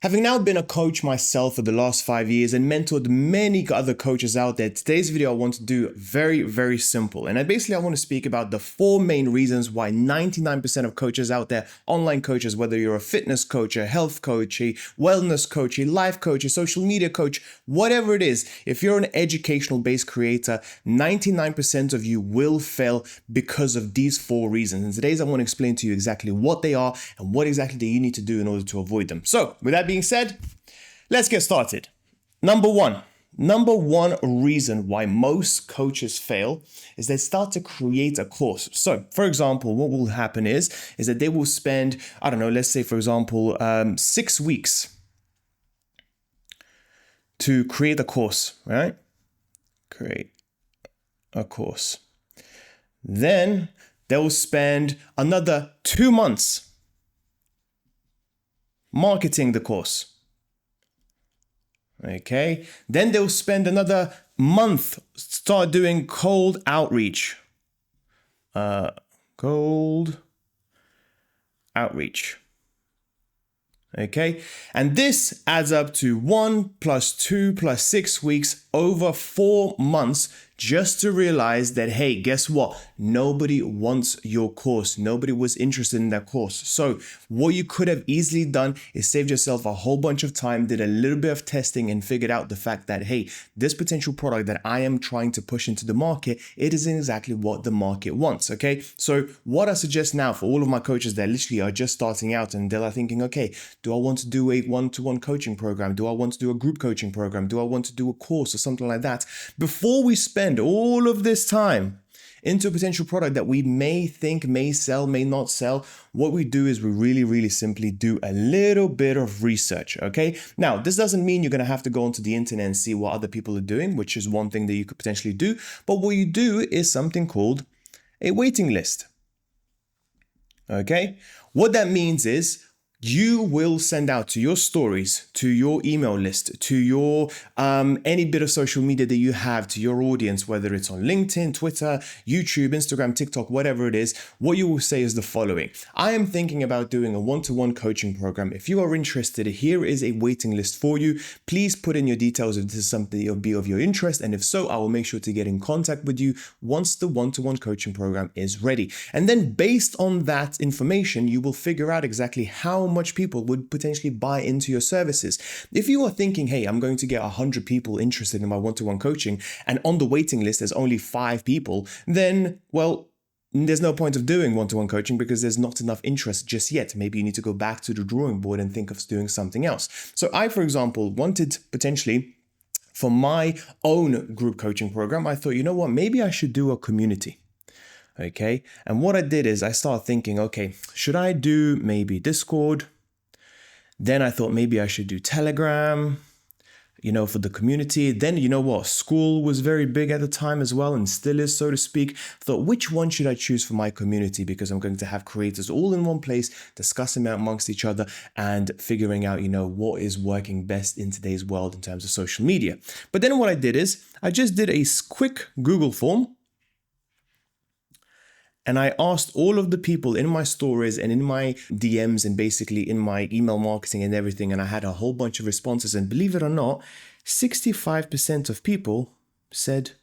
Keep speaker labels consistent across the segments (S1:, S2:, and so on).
S1: Having now been a coach myself for the last 5 years and mentored many other coaches out there, today's video I want to do very simple. And I want to speak about the 4 main reasons why 99% of coaches out there, online coaches, whether you're a fitness coach, a health coach, a wellness coach, a life coach, a social media coach, whatever it is, if you're an educational based creator, 99% of you will fail because of these 4 reasons. And today's I want to explain to you exactly what they are and what exactly do you need to do in order to avoid them. So with that being said, let's get started. Number one reason why most coaches fail is they start to create a course. So, for example, what will happen is that they will spend, I don't know, let's say, for example, 6 weeks to create a course, right? Create a course. Then they will spend another 2 months marketing the course. Okay. Then they'll spend another month start doing cold outreach. Cold outreach. Okay. And this adds up to 1 + 2 + 6 weeks over 4 months just to realize that, hey, guess what? Nobody wants your course. Nobody was interested in that course. So what you could have easily done is saved yourself a whole bunch of time, did a little bit of testing and figured out the fact that, hey, this potential product that I am trying to push into the market, it isn't exactly what the market wants. Okay. So what I suggest now for all of my coaches that literally are just starting out and they're thinking, okay, do I want to do a one-to-one coaching program? Do I want to do a group coaching program? Do I want to do a course or something like that? Before we spend all of this time into a potential product that we may think may sell, may not sell, what we do is we really simply do a little bit of research, okay? Now, this doesn't mean you're going to have to go onto the internet and see what other people are doing, which is one thing that you could potentially do. But what you do is something called a waiting list, okay? What that means is you will send out to your stories, to your email list, to your any bit of social media that you have, to your audience, whether it's on LinkedIn, Twitter, YouTube, Instagram, TikTok, whatever it is. What you will say is the following: I am thinking about doing a one-to-one coaching program. If you are interested, here is a waiting list for you. Please put in your details if this is something that will be of your interest. And if so, I will make sure to get in contact with you once the one-to-one coaching program is ready. And then based on that information, you will figure out exactly how much people would potentially buy into your services. If you are thinking, hey, I'm going to get 100 people interested in my one-to-one coaching, and on the waiting list there's only 5 people, then, well, there's no point of doing one-to-one coaching because there's not enough interest just yet. Maybe you need to go back to the drawing board and think of doing something else. So I, for example, wanted potentially for my own group coaching program, I thought, you know what, maybe I should do a community. Okay. And what I did is I started thinking, okay, should I do maybe Discord? Then I thought maybe I should do Telegram, for the community. Then, School was very big at the time as well and still is, so to speak. Thought, which one should I choose for my community? Because I'm going to have creators all in one place, discussing amongst each other and figuring out, what is working best in today's world in terms of social media. But then what I did is I just did a quick Google form. And I asked all of the people in my stories and in my DMs and basically in my email marketing and everything. And I had a whole bunch of responses. And believe it or not, 65% of people said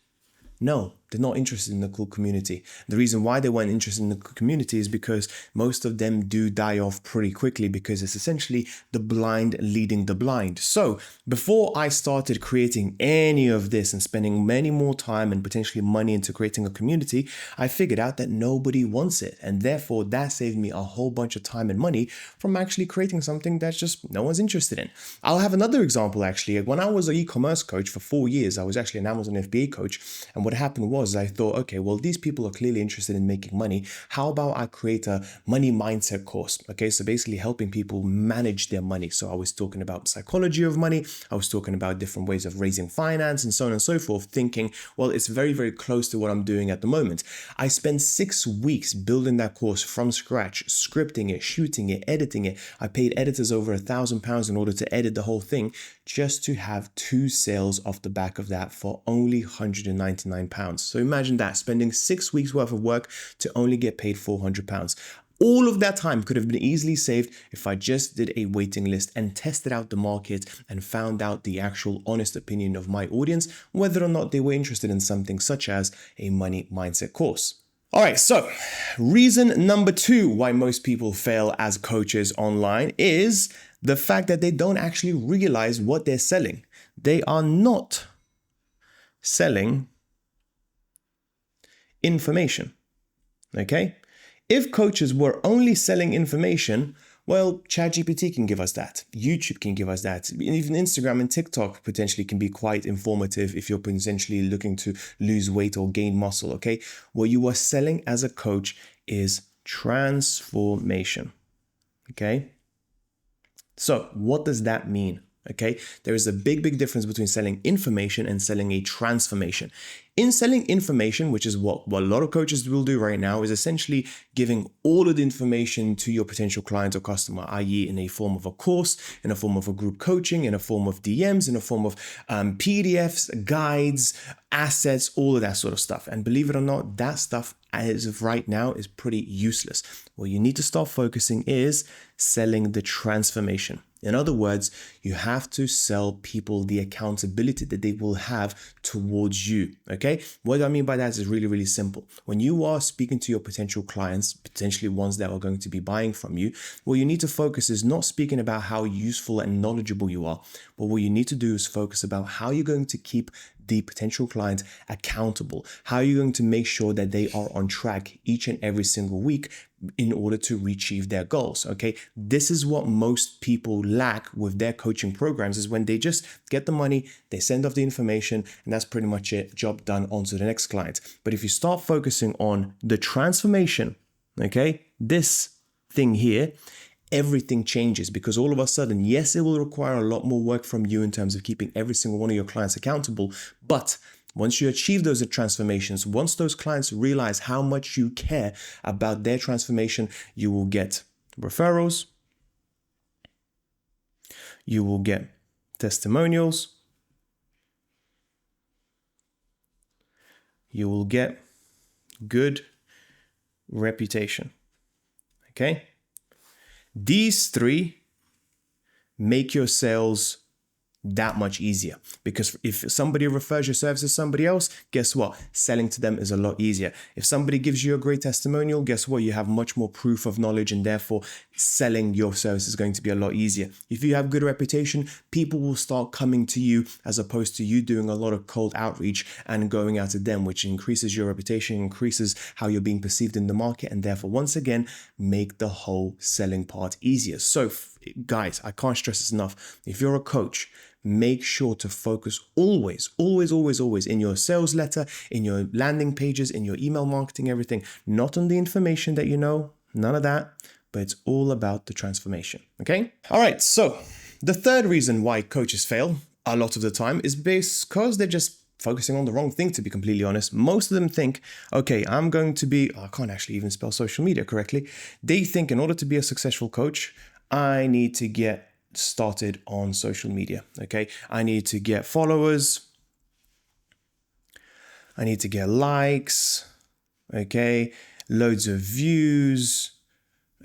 S1: no, they're not interested in the cool community. The reason why they weren't interested in the community is because most of them do die off pretty quickly because it's essentially the blind leading the blind. So before I started creating any of this and spending many more time and potentially money into creating a community, I figured out that nobody wants it. And therefore that saved me a whole bunch of time and money from actually creating something that's just no one's interested in. I'll have another example actually. When I was an e-commerce coach for 4 years, I was actually an Amazon FBA coach. And what happened was I thought, okay, well, these people are clearly interested in making money. How about I create a money mindset course? Okay, so basically helping people manage their money. So I was talking about psychology of money. I was talking about different ways of raising finance and so on and so forth, thinking, well, it's very close to what I'm doing at the moment. I spent 6 weeks building that course from scratch, scripting it, shooting it, editing it. I paid editors over £1,000 in order to edit the whole thing just to have 2 sales off the back of that for only £199. So imagine that, spending 6 weeks worth of work to only get paid £400. All of that time could have been easily saved if I just did a waiting list and tested out the market and found out the actual honest opinion of my audience, whether or not they were interested in something such as a money mindset course. All right, so reason number 2 why most people fail as coaches online is the fact that they don't actually realize what they're selling. They are not selling information, okay? If coaches were only selling information, well, ChatGPT can give us that. YouTube can give us that. Even Instagram and TikTok potentially can be quite informative if you're potentially looking to lose weight or gain muscle, okay? What you are selling as a coach is transformation, okay? So what does that mean? Okay, there is a big difference between selling information and selling a transformation. In selling information, which is what a lot of coaches will do right now, is essentially giving all of the information to your potential client or customer, i.e. in a form of a course, in a form of a group coaching, in a form of DMs, in a form of PDFs, guides, assets, all of that sort of stuff. And believe it or not, that stuff as of right now is pretty useless. What you need to start focusing is selling the transformation. In other words, you have to sell people the accountability that they will have towards you, okay? What I mean by that is really simple. When you are speaking to your potential clients, potentially ones that are going to be buying from you, what you need to focus is not speaking about how useful and knowledgeable you are, but what you need to do is focus about how you're going to keep the potential client accountable. How are you going to make sure that they are on track each and every single week in order to achieve their goals, okay? This is what most people lack with their coaching programs, is when they just get the money, they send off the information, and that's pretty much it, job done, on to the next client. But if you start focusing on the transformation, okay, this thing here, everything changes, because all of a sudden, yes, it will require a lot more work from you in terms of keeping every single one of your clients accountable. But once you achieve those transformations, once those clients realize how much you care about their transformation, you will get referrals, you will get testimonials, you will get good reputation, okay? These 3 make your sales that much easier, because if somebody refers your service to somebody else, guess what? Selling to them is a lot easier. If somebody gives you a great testimonial, guess what? You have much more proof of knowledge, and therefore selling your service is going to be a lot easier. If you have good reputation, people will start coming to you as opposed to you doing a lot of cold outreach and going out to them, which increases your reputation, increases how you're being perceived in the market, and therefore, once again, make the whole selling part easier. So guys, I can't stress this enough. If you're a coach, make sure to focus always in your sales letter, in your landing pages, in your email marketing, everything, not on the information that you know, none of that, but it's all about the transformation, okay? All right, so the third reason why coaches fail a lot of the time is because they're just focusing on the wrong thing, to be completely honest. Most of them think, okay, I can't actually even spell social media correctly. They think in order to be a successful coach, I need to get started on social media, okay? I need to get followers, I need to get likes, okay? Loads of views,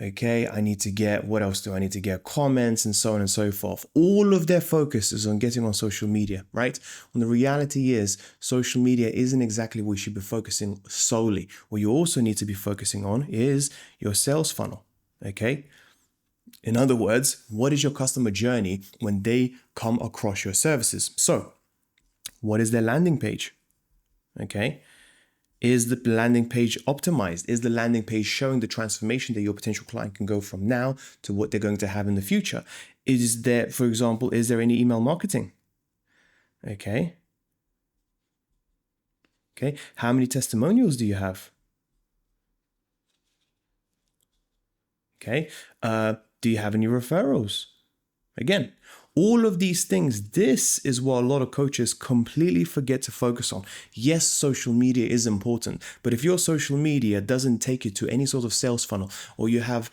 S1: okay? I need to get, what else do I need to get? Comments, and so on and so forth. All of their focus is on getting on social media, right? When the reality is, social media isn't exactly what you should be focusing solely. What you also need to be focusing on is your sales funnel, okay? In other words, what is your customer journey when they come across your services? So, what is their landing page? Okay. Is the landing page optimized? Is the landing page showing the transformation that your potential client can go from now to what they're going to have in the future? Is there, for example, is there any email marketing? Okay. Okay. How many testimonials do you have? Okay. Do you have any referrals? Again, all of these things, this is what a lot of coaches completely forget to focus on. Yes, social media is important, but if your social media doesn't take you to any sort of sales funnel, or you have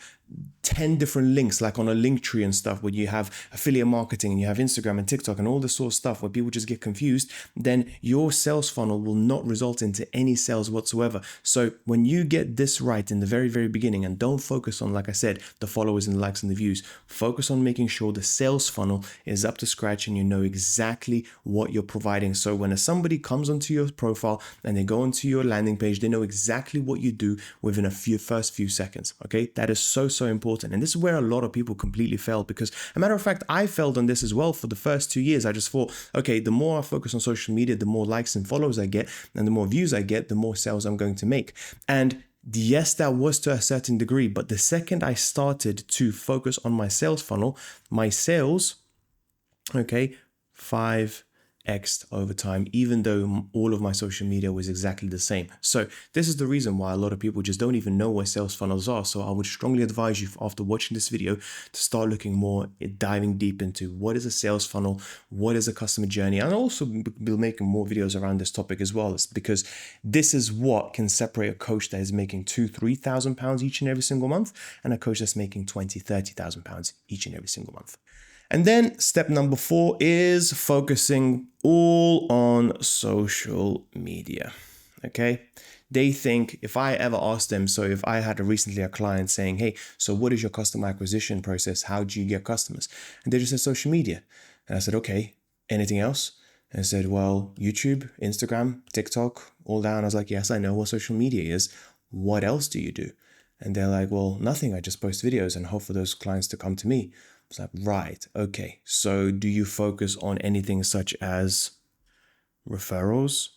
S1: 10 different links, like on a link tree and stuff, where you have affiliate marketing and you have Instagram and TikTok and all this sort of stuff where people just get confused, then your sales funnel will not result into any sales whatsoever. So when you get this right in the very, very beginning, and don't focus on, like I said, the followers and the likes and the views, focus on making sure the sales funnel is up to scratch and you know exactly what you're providing. So when somebody comes onto your profile and they go onto your landing page, they know exactly what you do within first few seconds. Okay, that is so important. And this is where a lot of people completely fail, because a matter of fact, I failed on this as well for the first 2 years. I just thought, okay, the more I focus on social media, the more likes and follows I get, and the more views I get, the more sales I'm going to make. And yes, that was to a certain degree, but the second I started to focus on my sales funnel, my sales, okay, 5x over time, even though all of my social media was exactly the same. So this is the reason why a lot of people just don't even know what sales funnels are. So I would strongly advise you, after watching this video, to start looking more, diving deep into what is a sales funnel, what is a customer journey. And I'll also be making more videos around this topic as well, because this is what can separate a coach that is making £2,000-3,000 each and every single month, and a coach that's making £20,000-30,000 each and every single month. And then step number 4 is focusing all on social media. Okay. They think, if I ever asked them, so if I had recently a client saying, hey, so what is your customer acquisition process? How do you get customers? And they just said social media. And I said, okay, anything else? And I said, well, YouTube, Instagram, TikTok, all that. And I was like, yes, I know what social media is. What else do you do? And they're like, well, nothing. I just post videos and hope for those clients to come to me. It's like, right, okay. So do you focus on anything such as referrals,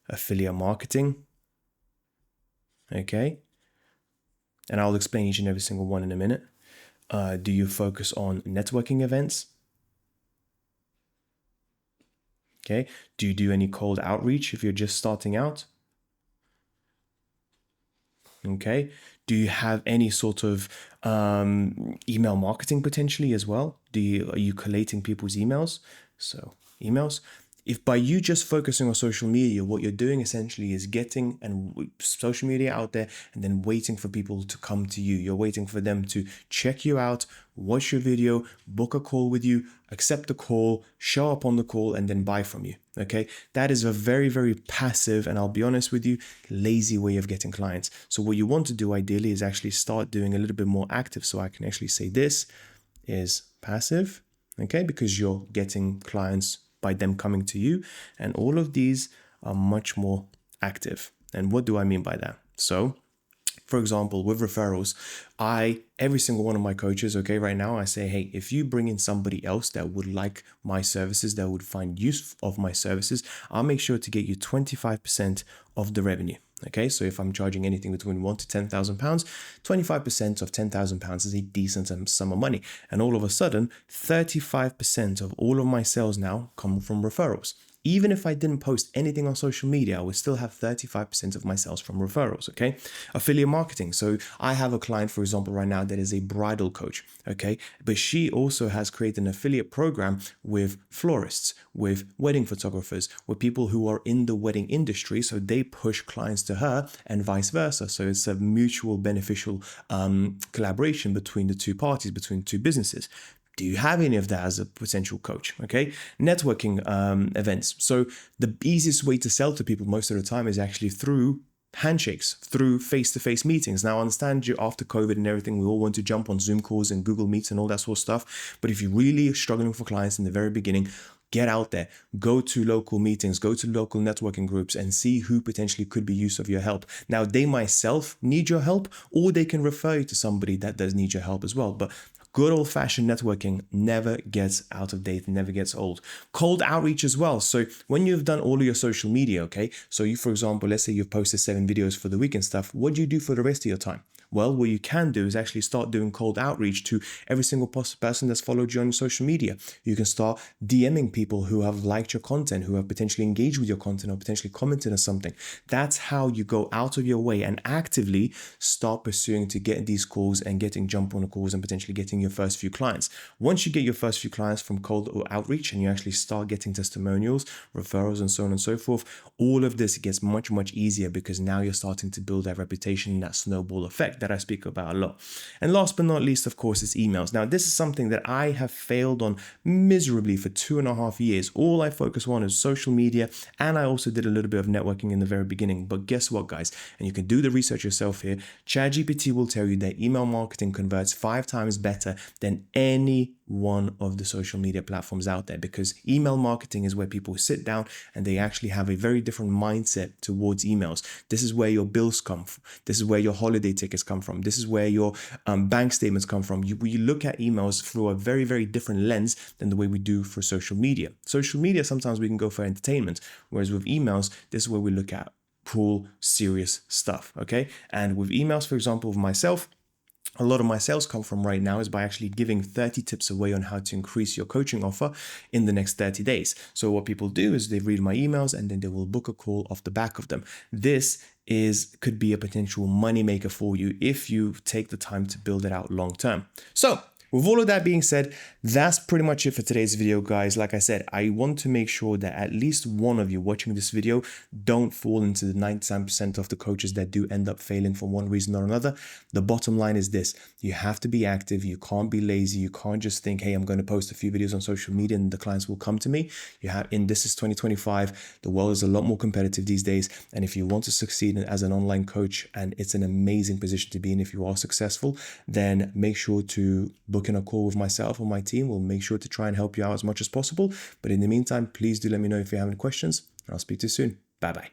S1: affiliate marketing? Okay. And I'll explain each and every single one in a minute. Do you focus on networking events? Okay. Do you do any cold outreach if you're just starting out? Okay. Do you have any sort of email marketing potentially as well? Are you collating people's emails? So emails. If by you just focusing on social media, what you're doing essentially is getting social media out there and then waiting for people to come to you. You're waiting for them to check you out, watch your video, book a call with you, accept the call, show up on the call, and then buy from you. Okay. That is a very, very passive, and I'll be honest with you, lazy way of getting clients. So what you want to do ideally is actually start doing a little bit more active. So I can actually say this is passive. Okay. Because you're getting clients by them coming to you, and all of these are much more active. And what do I mean by that? So for example, with referrals, every single one of my coaches, okay, right now I say, hey, if you bring in somebody else that would like my services, that would find use of my services, I'll make sure to get you 25% of the revenue. Okay, so if I'm charging anything between £1,000 to £10,000, 25% of £10,000 is a decent sum of money. And all of a sudden, 35% of all of my sales now come from referrals. Even if I didn't post anything on social media, I would still have 35% of my sales from referrals, okay? Affiliate marketing. So I have a client, for example, right now that is a bridal coach, okay? But she also has created an affiliate program with florists, with wedding photographers, with people who are in the wedding industry. So they push clients to her and vice versa. So it's a mutual beneficial collaboration between the two parties, between two businesses. Do you have any of that as a potential coach? Okay. Networking events. So the easiest way to sell to people most of the time is actually through handshakes, through face-to-face meetings. Now, I understand you after COVID and everything, we all want to jump on Zoom calls and Google Meets and all that sort of stuff. But if you're really struggling for clients in the very beginning, get out there, go to local meetings, go to local networking groups and see who potentially could be use of your help. Now, they myself need your help, or they can refer you to somebody that does need your help as well. But good old-fashioned networking never gets out of date, never gets old. Cold outreach as well. So when you've done all of your social media, okay, so you, for example, let's say you've posted 7 videos for the week and stuff, what do you do for the rest of your time? Well, what you can do is actually start doing cold outreach to every single person that's followed you on social media. You can start DMing people who have liked your content, who have potentially engaged with your content or potentially commented on something. That's how you go out of your way and actively start pursuing to get these calls and getting jump on the calls and potentially getting your first few clients. Once you get your first few clients from cold outreach and you actually start getting testimonials, referrals, and so on and so forth, all of this gets much, much easier because now you're starting to build that reputation and that snowball effect. that I speak about a lot. And last but not least, of course, is emails. Now, this is something that I have failed on miserably for 2.5 years. All I focus on is social media, and I also did a little bit of networking in the very beginning. But guess what, guys? And you can do the research yourself here. ChatGPT will tell you that email marketing converts 5 times better than any one of the social media platforms out there, because email marketing is where people sit down and they actually have a very different mindset towards emails. This is where your bills come from. This is where your holiday tickets come from. This is where your bank statements come from. You look at emails through a very, very different lens than the way we do for social media. Social media, sometimes we can go for entertainment, whereas with emails, this is where we look at cool, serious stuff, okay? And with emails, for example, with myself, a lot of my sales come from right now is by actually giving 30 tips away on how to increase your coaching offer in the next 30 days. So what people do is they read my emails and then they will book a call off the back of them. This could be a potential money maker for you if you take the time to build it out long term. So with all of that being said, that's pretty much it for today's video, guys. Like I said, I want to make sure that at least one of you watching this video don't fall into the 97% of the coaches that do end up failing for one reason or another. The bottom line is this: you have to be active. You can't be lazy. You can't just think, hey, I'm going to post a few videos on social media and the clients will come to me. This is 2025. The world is a lot more competitive these days. And if you want to succeed as an online coach, and it's an amazing position to be in if you are successful, then make sure to book in a call with myself or my team. We'll make sure to try and help you out as much as possible. But in the meantime, please do let me know if you have any questions, and I'll speak to you soon. Bye-bye.